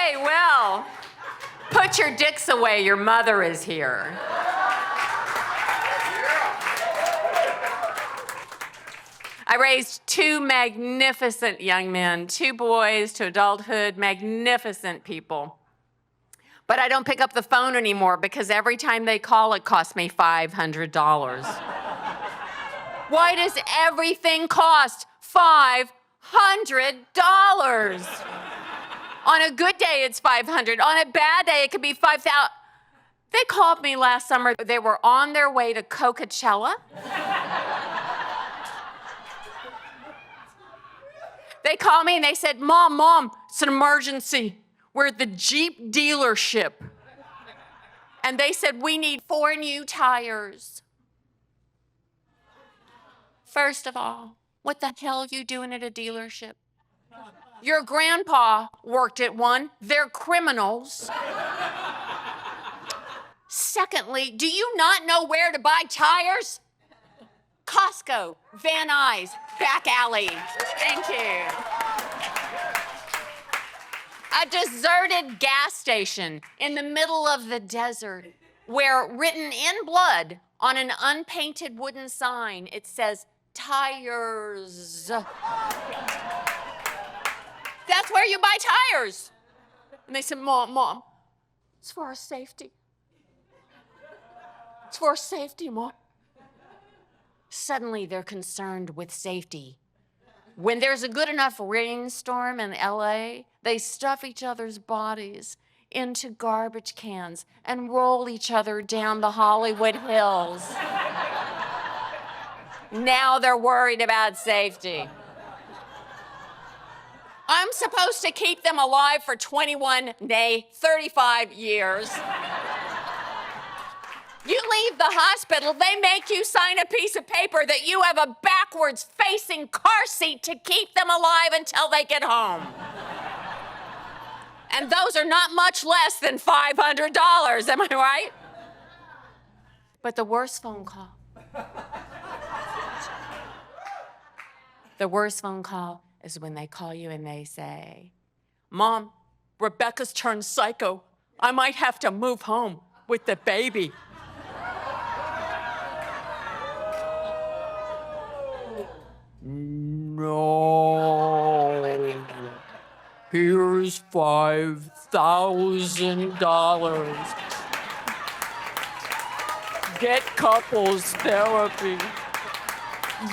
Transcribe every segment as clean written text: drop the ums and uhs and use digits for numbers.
Okay, well, put your dicks away. Your mother is here. I raised two magnificent young men, two boys to adulthood, magnificent people. But I don't pick up the phone anymore because every time they call, it costs me $500. Why does everything cost $500? On a good day, it's $500. On a bad day, it could be $5,000. They called me last summer. They were on their way to Coachella. They called me and they said, Mom, it's an emergency. We're at the Jeep dealership. And they said, we need 4 new tires. First of all, what the hell are you doing at a dealership? Your grandpa worked at one. They're criminals. Secondly, do you not know where to buy tires? Costco, Van Nuys, back alley. Thank you. A deserted gas station in the middle of the desert where written in blood on an unpainted wooden sign, it says, tires. That's where you buy tires. And they said, Mom, it's for our safety. It's for our safety, Mom. Suddenly, they're concerned with safety. When there's a good enough rainstorm in LA, they stuff each other's bodies into garbage cans and roll each other down the Hollywood Hills. Now they're worried about safety. I'm supposed to keep them alive for 21, nay, 35 years. You leave the hospital, they make you sign a piece of paper that you have a backwards-facing car seat to keep them alive until they get home. And those are not much less than $500, am I right? But the worst phone call. The worst phone call is when they call you and they say, Mom, Rebecca's turned psycho. I might have to move home with the baby. No. Here's $5,000. Get couples therapy.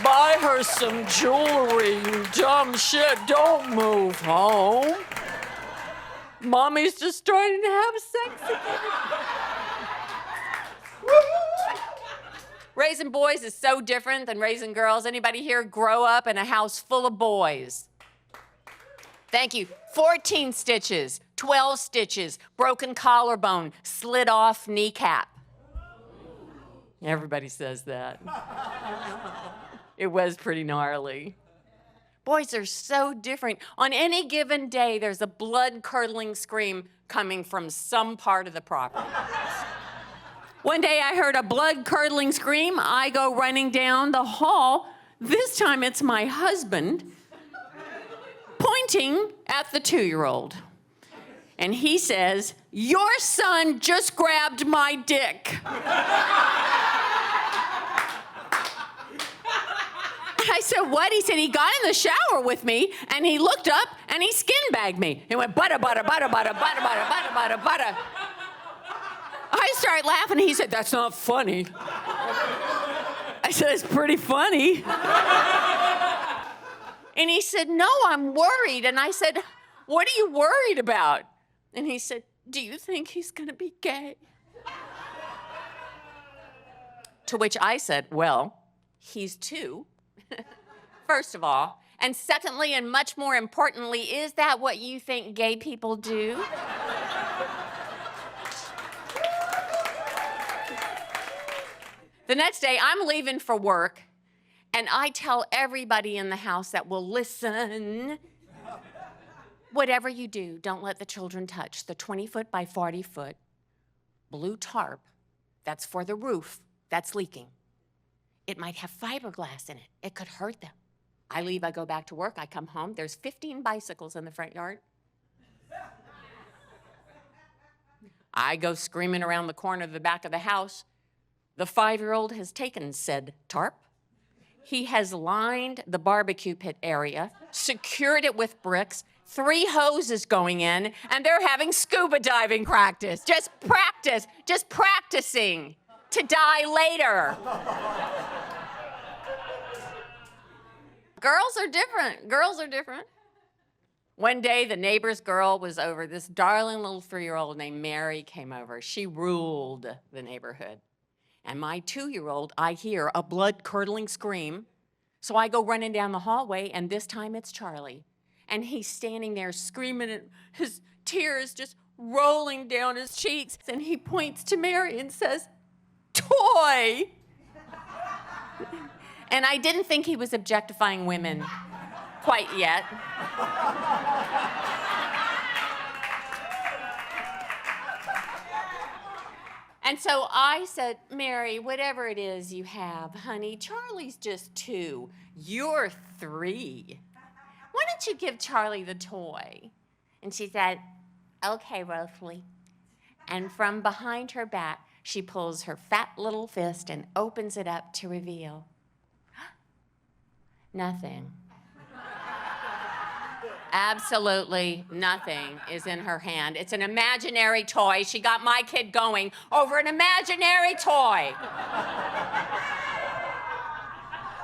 Buy her some jewelry, you dumb shit. Don't move home. Mommy's just starting to have sex again. Raising boys is so different than raising girls. Anybody here grow up in a house full of boys? Thank you. 14 stitches, 12 stitches, broken collarbone, slid off kneecap. Everybody says that. It was pretty gnarly. Boys are so different. On any given day, there's a blood-curdling scream coming from some part of the property. One day I heard a blood-curdling scream. I go running down the hall. This time it's my husband pointing at the 2-year-old. And he says, your son just grabbed my dick. I said, what? He said, he got in the shower with me, and he looked up, and he skin-bagged me. He went, butter, butter, butter, butter, butter, butter, butter, butter, butter. I started laughing. He said, that's not funny. I said, it's pretty funny. And he said, no, I'm worried. And I said, what are you worried about? And he said, do you think he's going to be gay? To which I said, well, he's 2, first of all. And secondly, and much more importantly, is that what you think gay people do? The next day, I'm leaving for work, and I tell everybody in the house that will listen, whatever you do, don't let the children touch the 20-foot by 40-foot blue tarp that's for the roof that's leaking. It might have fiberglass in it. It could hurt them. I leave, I go back to work, I come home, there's 15 bicycles in the front yard. I go screaming around the corner of the back of the house. The 5-year-old has taken said tarp. He has lined the barbecue pit area, secured it with bricks, 3 hoses going in, and they're having scuba diving practice. Just practicing to die later. Girls are different. One day, the neighbor's girl was over. This darling little 3-year-old named Mary came over. She ruled the neighborhood. And my 2-year-old, I hear a blood-curdling scream. So I go running down the hallway, and this time it's Charlie. And he's standing there screaming, and his tears just rolling down his cheeks. And he points to Mary and says, "Toy!" And I didn't think he was objectifying women quite yet. And so I said, "Mary, whatever it is you have, honey, Charlie's just 2. You're 3. Why don't you give Charlie the toy?" And she said, "Okay, Rosalee." And from behind her back, she pulls her fat little fist and opens it up to reveal nothing. Absolutely nothing is in her hand. It's an imaginary toy. She got my kid going over an imaginary toy.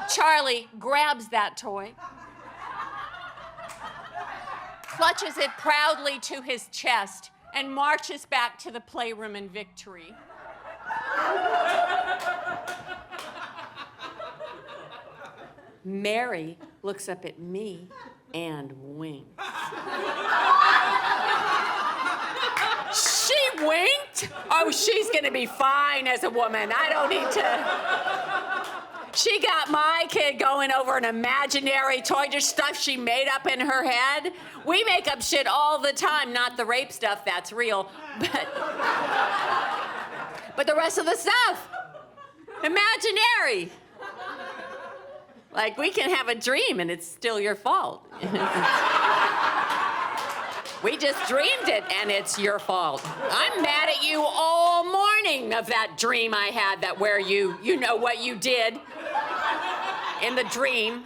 Charlie grabs that toy, clutches it proudly to his chest, and marches back to the playroom in victory. Mary looks up at me and winks. She winked? Oh, she's gonna be fine as a woman. I don't need to. She got my kid going over an imaginary toy, just stuff she made up in her head. We make up shit all the time, not the rape stuff, that's real, but the rest of the stuff, imaginary. Like, we can have a dream and it's still your fault. We just dreamed it and it's your fault. I'm mad at you all morning of that dream I had that where you know what you did in the dream.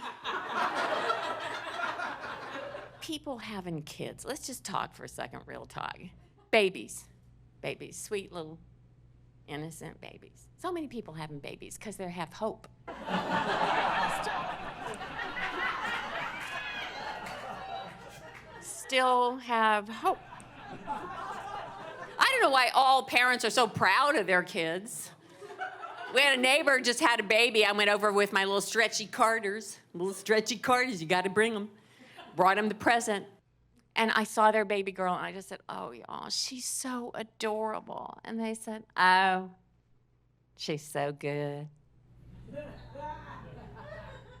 People having kids. Let's just talk for a second, real talk. Babies, sweet little innocent babies. So many people having babies because they have hope. Still have hope. I don't know why all parents are so proud of their kids. We had a neighbor just had a baby. I went over with my little stretchy Carters. You got to bring them. Brought them the present. And I saw their baby girl, and I just said, "Oh, y'all, she's so adorable." And they said, "Oh, she's so good.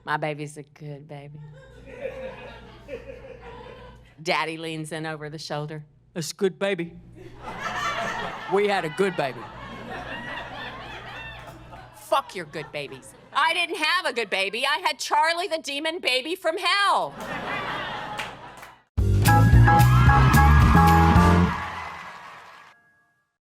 My baby's a good baby." Daddy leans in over the shoulder. "That's a good baby. We had a good baby." Fuck your good babies. I didn't have a good baby. I had Charlie the demon baby from hell.